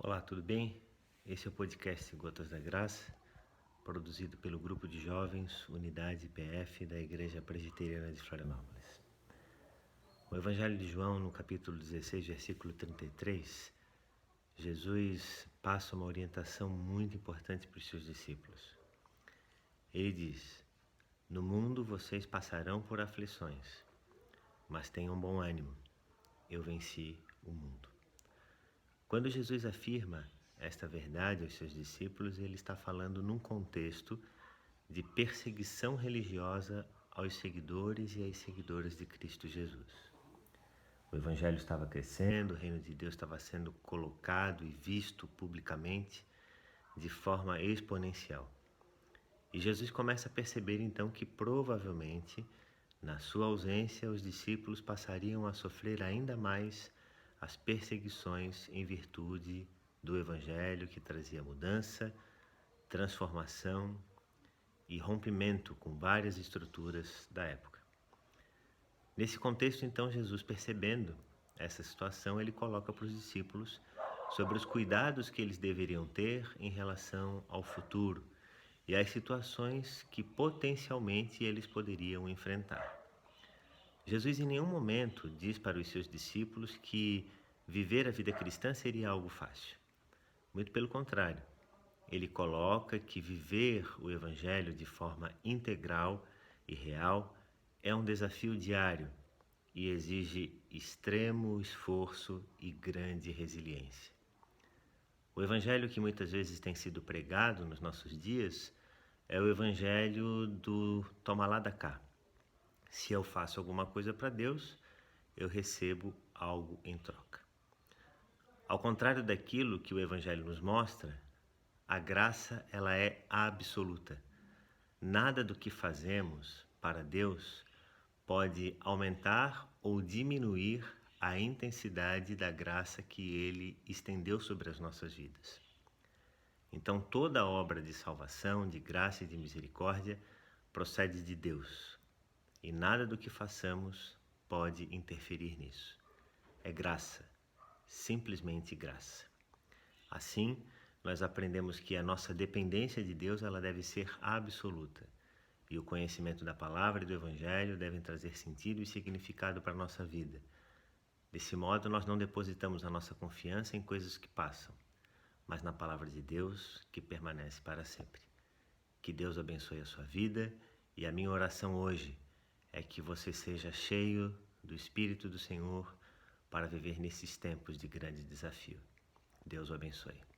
Olá, tudo bem? Esse é o podcast Gotas da Graça, produzido pelo Grupo de Jovens Unidade PF da Igreja Presbiteriana de Florianópolis. O Evangelho de João, no capítulo 16, versículo 33, Jesus passa uma orientação muito importante para os seus discípulos. Ele diz: "No mundo vocês passarão por aflições, mas tenham bom ânimo, eu venci o mundo." Quando Jesus afirma esta verdade aos seus discípulos, ele está falando num contexto de perseguição religiosa aos seguidores e às seguidoras de Cristo Jesus. O Evangelho estava crescendo, o reino de Deus estava sendo colocado e visto publicamente de forma exponencial. E Jesus começa a perceber então que provavelmente, na sua ausência, os discípulos passariam a sofrer ainda mais as perseguições em virtude do Evangelho que trazia mudança, transformação e rompimento com várias estruturas da época. Nesse contexto, então, Jesus, percebendo essa situação, ele coloca para os discípulos sobre os cuidados que eles deveriam ter em relação ao futuro e às situações que potencialmente eles poderiam enfrentar. Jesus em nenhum momento diz para os seus discípulos que viver a vida cristã seria algo fácil. Muito pelo contrário, ele coloca que viver o Evangelho de forma integral e real é um desafio diário e exige extremo esforço e grande resiliência. O Evangelho que muitas vezes tem sido pregado nos nossos dias é o Evangelho do toma lá da cá. Se eu faço alguma coisa para Deus, eu recebo algo em troca. Ao contrário daquilo que o Evangelho nos mostra, a graça ela é absoluta. Nada do que fazemos para Deus pode aumentar ou diminuir a intensidade da graça que Ele estendeu sobre as nossas vidas. Então toda a obra de salvação, de graça e de misericórdia procede de Deus. E nada do que façamos pode interferir nisso. É graça, simplesmente graça. Assim, nós aprendemos que a nossa dependência de Deus ela deve ser absoluta. E o conhecimento da palavra e do Evangelho devem trazer sentido e significado para a nossa vida. Desse modo, nós não depositamos a nossa confiança em coisas que passam, mas na palavra de Deus que permanece para sempre. Que Deus abençoe a sua vida e a minha oração hoje é que você seja cheio do Espírito do Senhor para viver nesses tempos de grande desafio. Deus o abençoe.